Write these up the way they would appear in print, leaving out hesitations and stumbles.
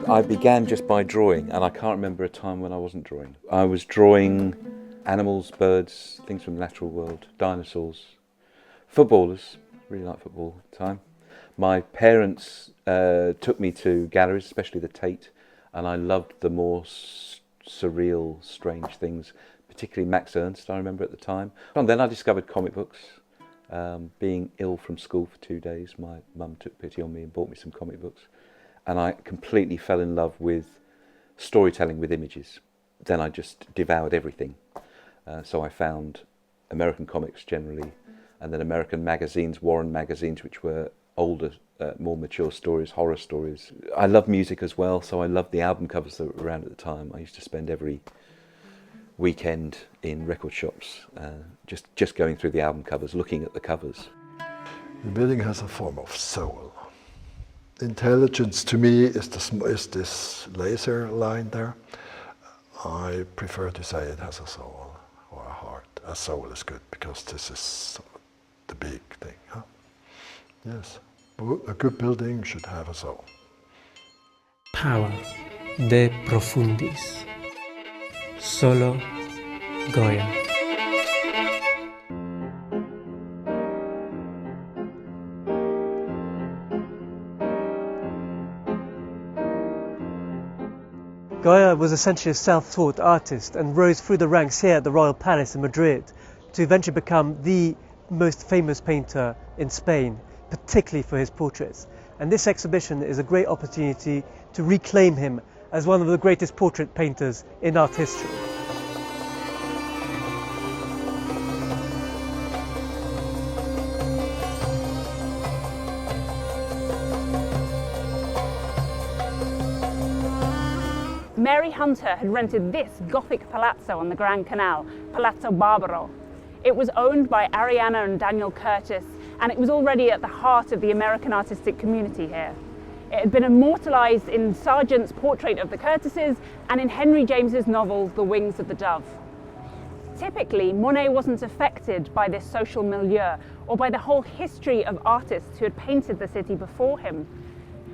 I began just by drawing, and I can't remember a time when I wasn't drawing. I was drawing animals, birds, things from the natural world, dinosaurs, footballers. Really liked football at the time. My parents took me to galleries, especially the Tate, and I loved the more surreal, strange things, particularly Max Ernst, I remember at the time. And then I discovered comic books. Being ill from school for 2 days, my mum took pity on me and bought me some comic books. And I completely fell in love with storytelling with images. Then I just devoured everything. So I found American comics generally, and then American magazines, Warren magazines, which were older, more mature stories, horror stories. I love music as well, so I loved the album covers that were around at the time. I used to spend every weekend in record shops, just going through the album covers, looking at the covers. The building has a form of soul. Intelligence to me is this laser line there. I prefer to say it has a soul or a heart. A soul is good because this is the big thing. Huh? Yes, a good building should have a soul. Power de profundis. Solo Goya. Goya was essentially a self-taught artist and rose through the ranks here at the Royal Palace in Madrid to eventually become the most famous painter in Spain, particularly for his portraits. And this exhibition is a great opportunity to reclaim him as one of the greatest portrait painters in art history. Mary Hunter had rented this Gothic palazzo on the Grand Canal, Palazzo Barbaro. It was owned by Ariana and Daniel Curtis, and it was already at the heart of the American artistic community here. It had been immortalised in Sargent's portrait of the Curtises and in Henry James's novel The Wings of the Dove. Typically, Monet wasn't affected by this social milieu or by the whole history of artists who had painted the city before him.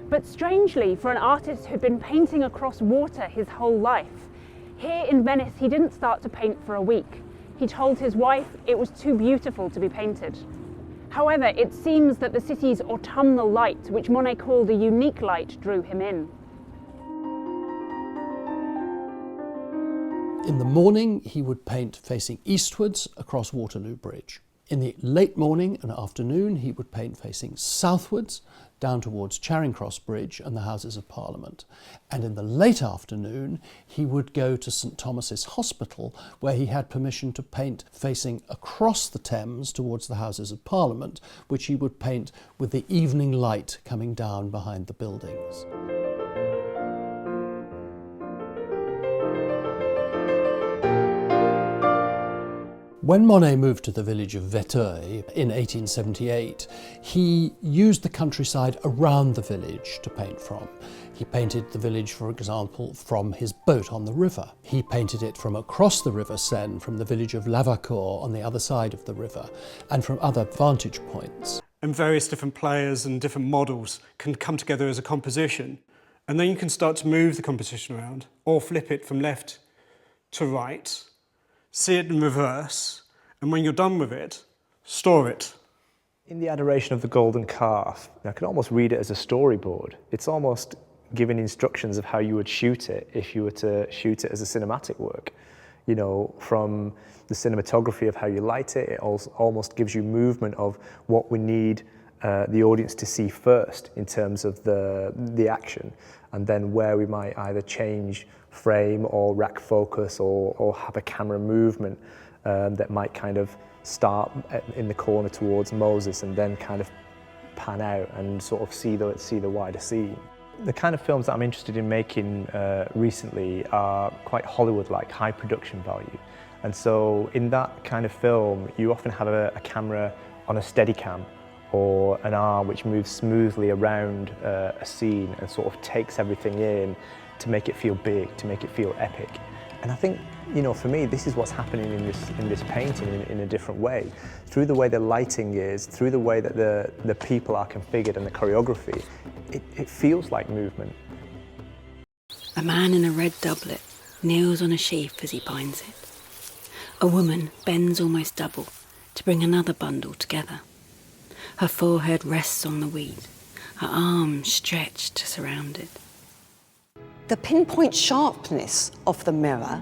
But strangely, for an artist who'd been painting across water his whole life, here in Venice he didn't start to paint for a week. He told his wife it was too beautiful to be painted. However, it seems that the city's autumnal light, which Monet called a unique light, drew him in. In the morning, he would paint facing eastwards across Waterloo Bridge. In the late morning and afternoon, he would paint facing southwards down towards Charing Cross Bridge and the Houses of Parliament. And in the late afternoon, he would go to St Thomas's Hospital, where he had permission to paint facing across the Thames towards the Houses of Parliament, which he would paint with the evening light coming down behind the buildings. When Monet moved to the village of Véteuil in 1878, he used the countryside around the village to paint from. He painted the village, for example, from his boat on the river. He painted it from across the River Seine, from the village of Lavacourt on the other side of the river, and from other vantage points. And various different players and different models can come together as a composition. And then you can start to move the composition around, or flip it from left to right, see it in reverse, and when you're done with it, store it. In the Adoration of the Golden Calf, I can almost read it as a storyboard. It's almost giving instructions of how you would shoot it if you were to shoot it as a cinematic work. You know, from the cinematography of how you light it, it almost gives you movement of what we need the audience to see first in terms of the action, and then where we might either change frame or rack focus or have a camera movement that might kind of start in the corner towards Moses and then kind of pan out and sort of see the wider scene. The kind of films that I'm interested in making recently are quite Hollywood-like, high production value. And so in that kind of film, you often have a camera on a Steadicam or an arm which moves smoothly around a scene and sort of takes everything in to make it feel big, to make it feel epic. And I think, you know, for me, this is what's happening in this painting in a different way. Through the way the lighting is, through the way that the people are configured and the choreography, it feels like movement. A man in a red doublet kneels on a sheaf as he binds it. A woman bends almost double to bring another bundle together. Her forehead rests on the wheat, her arms stretched to surround it. The pinpoint sharpness of the mirror,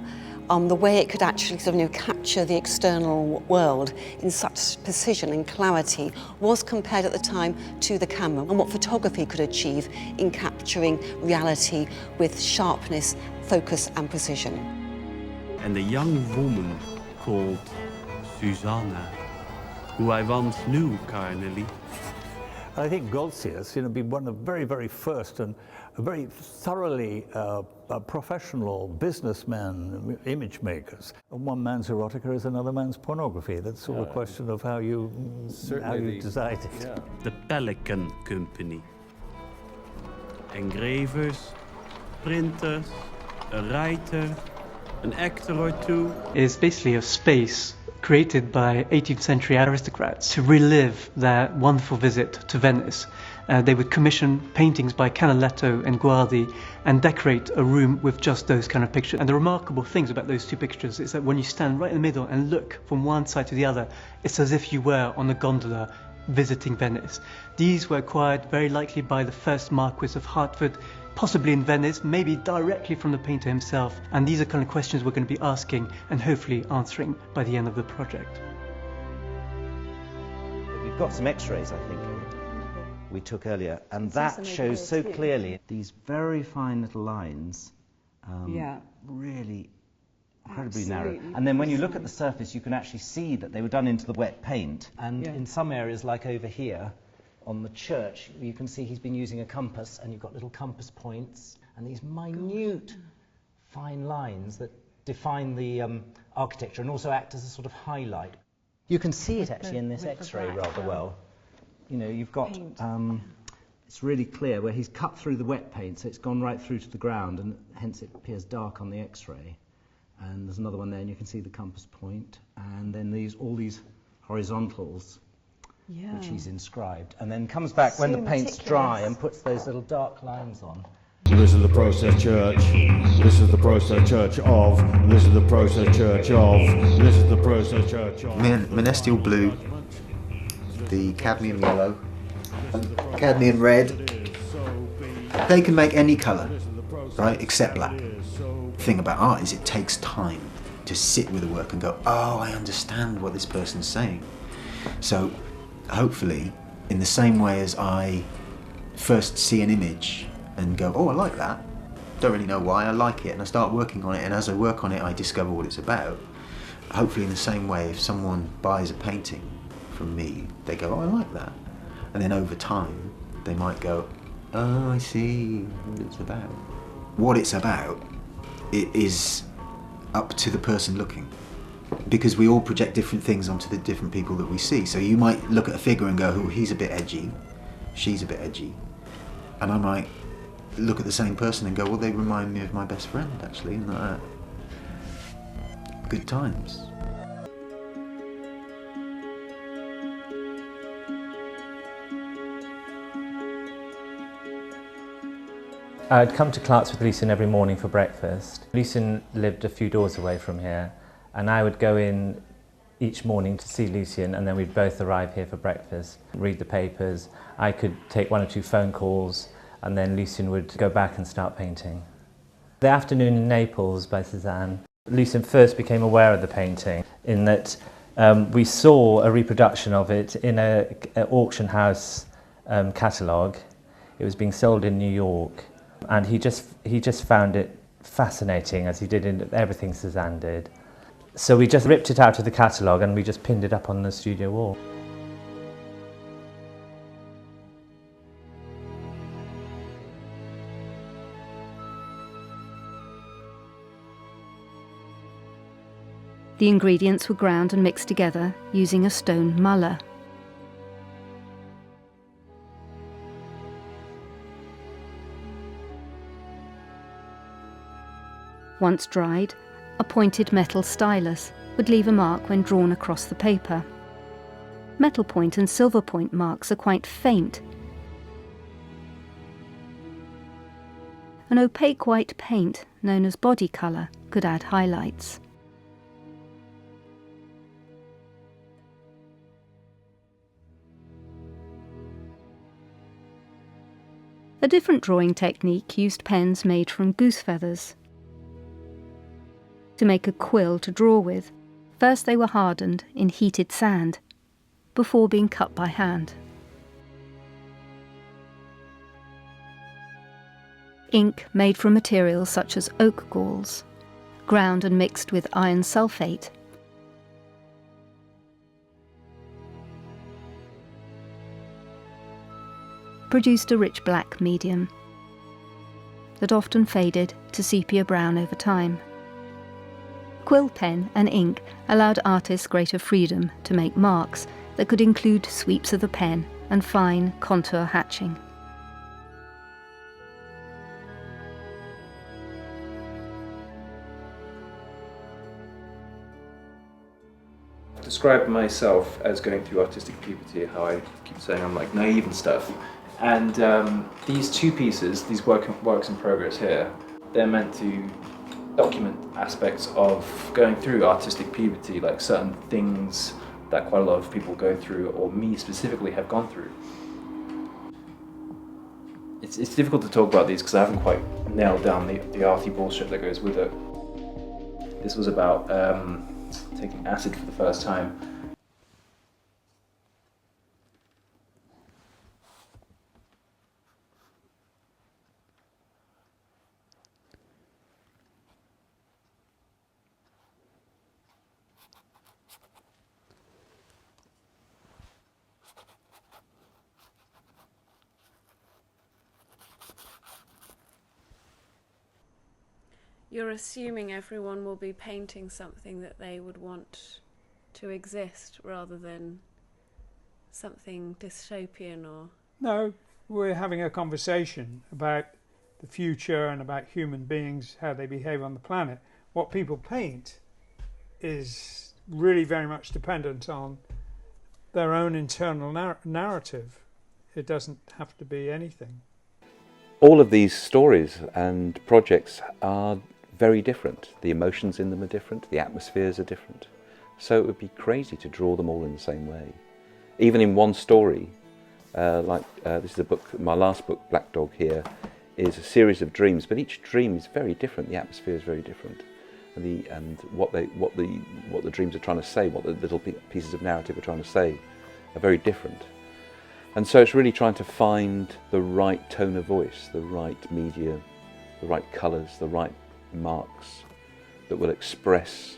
the way it could actually capture the external world in such precision and clarity, was compared at the time to the camera and what photography could achieve in capturing reality with sharpness, focus and precision. And a young woman called Susanna, who I once knew carnally. I think Goltzius, being one of the very, very first and very thoroughly professional businessmen, image makers. One man's erotica is another man's pornography. That's sort of a question of how you decide it. Yeah. The Pelican Company. Engravers, printers, a writer, an actor or two. It's basically a space created by 18th century aristocrats to relive their wonderful visit to Venice. They would commission paintings by Canaletto and Guardi and decorate a room with just those kind of pictures. And the remarkable things about those two pictures is that when you stand right in the middle and look from one side to the other, it's as if you were on a gondola visiting Venice. These were acquired very likely by the first Marquis of Hertford, possibly in Venice, maybe directly from the painter himself. And these are kind of questions we're going to be asking and hopefully answering by the end of the project. We've got some x-rays, I think, we took earlier, and that shows so clearly these very fine little lines, really incredibly narrow. And then when you look at the surface, you can actually see that they were done into the wet paint. And in some areas, like over here, on the church, you can see he's been using a compass, and you've got little compass points, and these minute, fine lines that define the architecture and also act as a sort of highlight. You can see it actually in this x-ray rather well. You've got, it's really clear where he's cut through the wet paint, so it's gone right through to the ground, and hence it appears dark on the x-ray. And there's another one there, and you can see the compass point, and then all these horizontals, which he's inscribed, and then comes back when the paint's dry and puts those little dark lines on. This is the process church, this is the process church of, this is the process church of, this is the process church of. Menestial blue, the cadmium yellow, cadmium red. They can make any colour, right, except black. The thing about art is it takes time to sit with the work and go, oh, I understand what this person's saying. So hopefully, in the same way as I first see an image and go, oh, I like that, don't really know why, I like it, and I start working on it, and as I work on it I discover what it's about. Hopefully in the same way, if someone buys a painting from me, they go, oh, I like that, and then over time they might go, oh, I see what it's about. What it's about, it is up to the person looking, because we all project different things onto the different people that we see. So you might look at a figure and go, oh, he's a bit edgy, she's a bit edgy, and I might look at the same person and go, well, they remind me of my best friend, actually, and that. Good times. I'd come to Clark's with Lucien every morning for breakfast. Lucien lived a few doors away from here, and I would go in each morning to see Lucien, and then we'd both arrive here for breakfast, read the papers. I could take 1 or 2 phone calls, and then Lucien would go back and start painting. The Afternoon in Naples by Cézanne. Lucien first became aware of the painting in that we saw a reproduction of it in an auction house catalogue. It was being sold in New York, and he just found it fascinating, as he did in everything Cézanne did. So we just ripped it out of the catalogue and we just pinned it up on the studio wall. The ingredients were ground and mixed together using a stone muller. Once dried, A pointed metal stylus would leave a mark when drawn across the paper. Metal point and silver point marks are quite faint. An opaque white paint, known as body colour, could add highlights. A different drawing technique used pens made from goose feathers. To make a quill to draw with, first they were hardened in heated sand, before being cut by hand. Ink made from materials such as oak galls, ground and mixed with iron sulfate, produced a rich black medium that often faded to sepia brown over time. Quill pen and ink allowed artists greater freedom to make marks that could include sweeps of the pen and fine contour hatching. I describe myself as going through artistic puberty, how I keep saying I'm like naive and stuff. And these two pieces, these works in progress here, they're meant to document aspects of going through artistic puberty, like certain things that quite a lot of people go through, or me specifically have gone through. It's difficult to talk about these because I haven't quite nailed down the arty bullshit that goes with it. This was about taking acid for the first time. You're assuming everyone will be painting something that they would want to exist rather than something dystopian or... No, we're having a conversation about the future and about human beings, how they behave on the planet. What people paint is really very much dependent on their own internal narrative. It doesn't have to be anything. All of these stories and projects are very different. The emotions in them are different, the atmospheres are different. So it would be crazy to draw them all in the same way. Even in one story, this is a book, my last book, Black Dog here, is a series of dreams, but each dream is very different, the atmosphere is very different. And what the dreams are trying to say, what the little pieces of narrative are trying to say are very different. And so it's really trying to find the right tone of voice, the right media, the right colours, the right marks that will express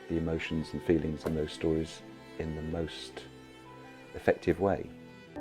the emotions and feelings in those stories in the most effective way.